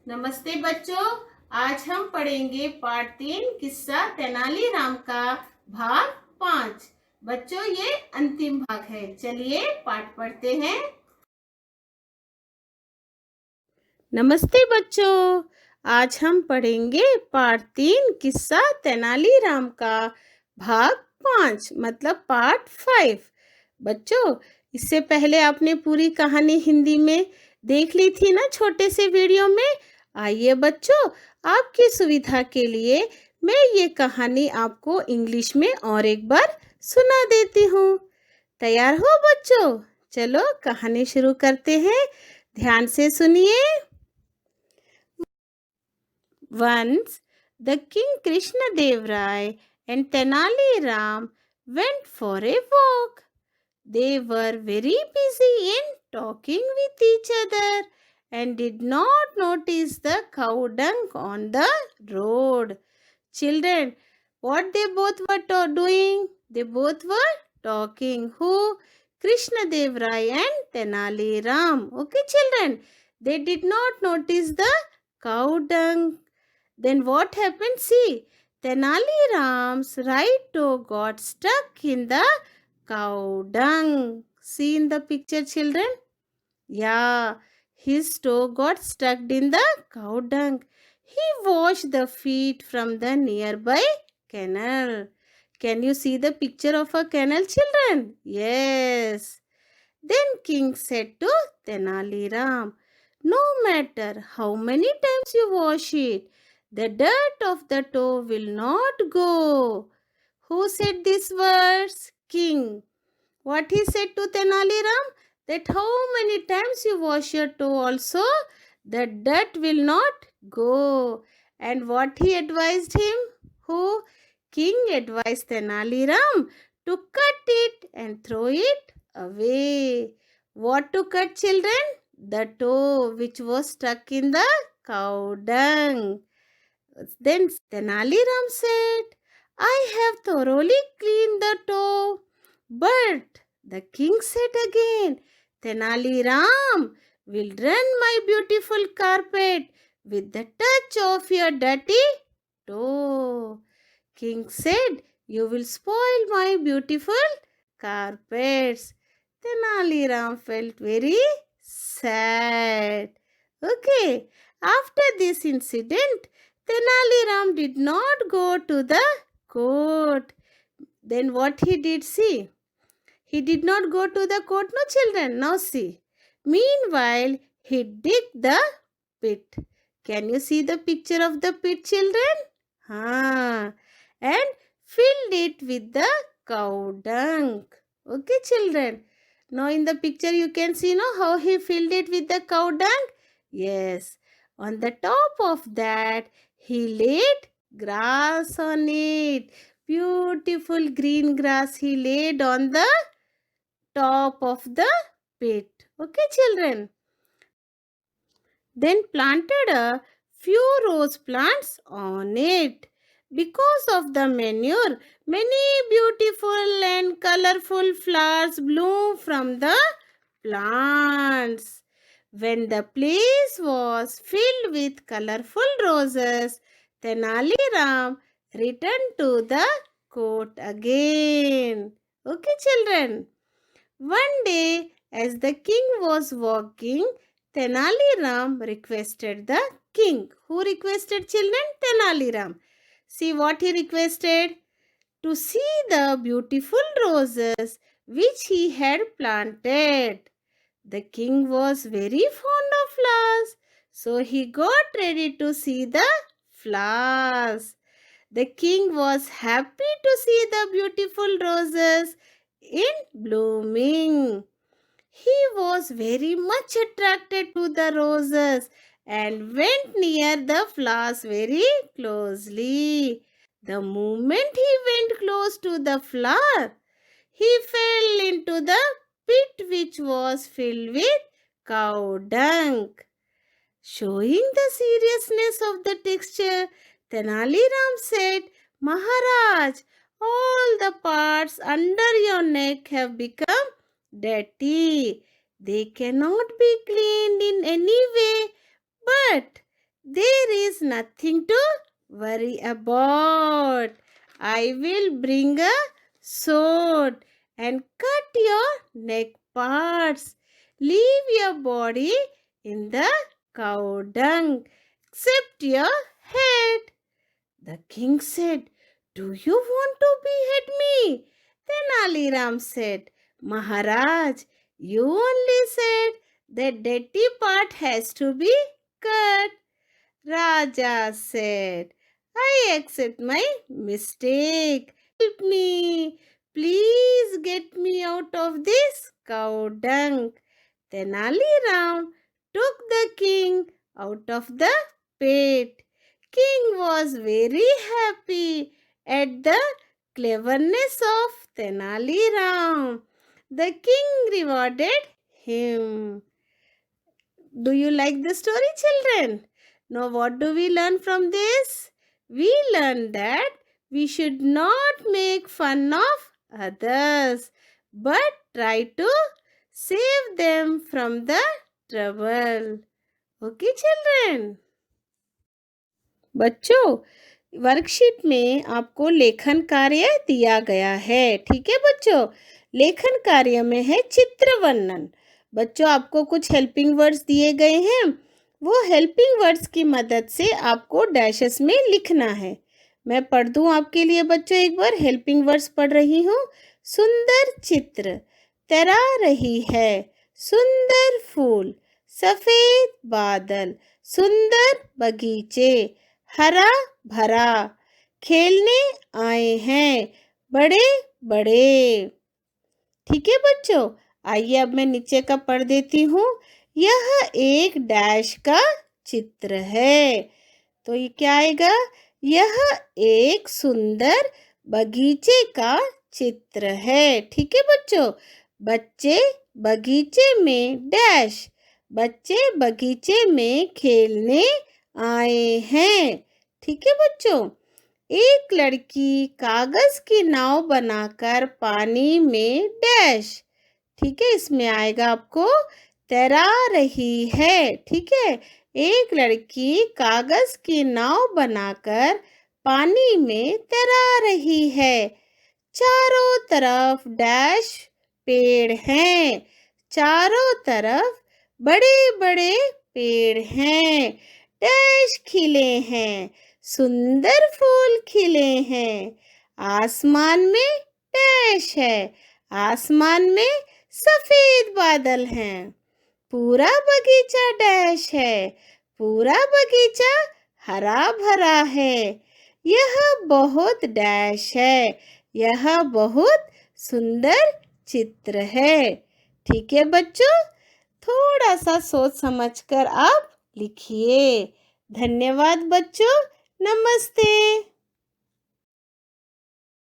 नमस्ते बच्चों। आज हम पढ़ेंगे पाठ 3 किस्सा तेनालीराम का भाग 5। बच्चों ये अंतिम भाग है। चलिए पाठ पढ़ते हैं। नमस्ते बच्चों, आज हम पढ़ेंगे पाठ 3 किस्सा तेनालीराम का भाग 5 मतलब पार्ट 5। बच्चों इससे पहले आपने पूरी कहानी हिंदी में देख ली थी ना छोटे से वीडियो में। आइए बच्चों, आपकी सुविधा के लिए मैं ये कहानी आपको इंग्लिश में और एक बार सुना देती हूँ। तैयार हो बच्चों? चलो कहानी शुरू करते हैं। ध्यान से सुनिए। Once the King Krishna Dev Rai and Tenali Ram went for a walk. They were very busy in talking with each other and did not notice the cow dung on the road. Children, what they both were doing? They both were talking. Who? Krishna Dev Rai and Tenali Ram. Okay, children. They did not notice the cow dung. Then what happened? See, Tenali Ram's right toe got stuck in the cow dung. See in the picture, children? Yeah, his toe got stuck in the cow dung. He washed the feet from the nearby canal. Can you see the picture of a canal, children? Yes. Then King said to Tenali Ram, no matter how many times you wash it, the dirt of the toe will not go. Who said these words? King. What he said to Tenali Ram? That how many times you wash your toe also, the dirt will not go. And what he advised him? Who? King advised Tenali Ram to cut it and throw it away. What to cut, children? The toe which was stuck in the cow dung. Then Tenali Ram said, I have thoroughly cleaned the toe. But the king said again, Tenali Ram will run my beautiful carpet with the touch of your dirty toe. King said, you will spoil my beautiful carpets. Tenali Ram felt very sad. Okay, after this incident, Tenali Ram did not go to the court. Then what he did, see? He did not go to the court, no children. Now see. Meanwhile, he digged the pit. Can you see the picture of the pit, children? And filled it with the cow dung. Okay, children. Now in the picture you can see no how he filled it with the cow dung. Yes. On the top of that, he laid grass on it. Beautiful green grass he laid on the top of the pit. Okay, children. Then planted a few rose plants on it. Because of the manure, many beautiful and colorful flowers bloom from the plants. When the place was filled with colorful roses, Tenali Ram returned to the court again. Okay, children. One day, as the king was walking, Tenali Ram requested the king. Who requested, children? Tenali Ram. See what he requested? To see the beautiful roses which he had planted. The king was very fond of flowers, so he got ready to see the flowers. The king was happy to see the beautiful roses in blooming. He was very much attracted to the roses and went near the flowers very closely. The moment he went close to the flower, he fell into the pit which was filled with cow dung. Showing the seriousness of the texture, Tenali Ram said, Maharaj, all the parts under your neck have become dirty. They cannot be cleaned in any way, but There is nothing to worry about. I will bring a sword and cut your neck parts. Leave your body in the cow dung, except your head. The king said, "Do you want to behead me?" Tenali Ram said, "Maharaj, you only said the dirty part has to be cut." Raja said, "I accept my mistake. Help me. Please get me out of this cow dung." Tenali Ram took the king out of the pit. King was very happy at the cleverness of Tenali Ram. The king rewarded him. Do you like the story, children? Now, what do we learn from this? We learn that we should not make fun of others, but try to save them from the trouble. Okay, children? बच्चों, worksheet में आपको लेखन कार्य दिया गया है। ठीक है बच्चों, लेखन कार्य में है चित्र वर्णन। बच्चों, आपको कुछ हेल्पिंग वर्ड्स दिए गए हैं। वो हेल्पिंग वर्ड्स की मदद से आपको डैशेस में लिखना है। मैं पढ़ दूं आपके लिए बच्चों, एक बार हेल्पिंग वर्ड्स पढ़ रही हूँ। सुंदर चित्र, तैरा रही है, सुंदर फूल, सफेद बादल, सुंदर बगीचे, हरा भरा, खेलने आए हैं बड़े बड़े। ठीक है बच्चों, आइए अब मैं नीचे का पढ़ देती हूँ। यह एक डैश का चित्र है। तो ये क्या आएगा? यह एक सुंदर बगीचे का चित्र है। ठीक है बच्चों, बच्चे बगीचे में डैश, बच्चे बगीचे में खेलने आए हैं। ठीक है बच्चों, एक लड़की कागज की नाव बनाकर पानी में डैश। ठीक है, इसमें आएगा आपको तैरा रही है। ठीक है, एक लड़की कागज की नाव बनाकर पानी में तैरा रही है। चारों तरफ डैश पेड़ हैं, चारों तरफ बड़े बड़े पेड़ हैं, डैश खिले हैं, सुंदर फूल खिले हैं। आसमान में डैश है, आसमान में सफेद बादल हैं। पूरा बगीचा डैश है, पूरा बगीचा हरा भरा है। यह बहुत डैश है, यह बहुत सुंदर चित्र है। ठीक है बच्चों, थोड़ा सा सोच समझकर आप लिखिए। धन्यवाद बच्चों, नमस्ते।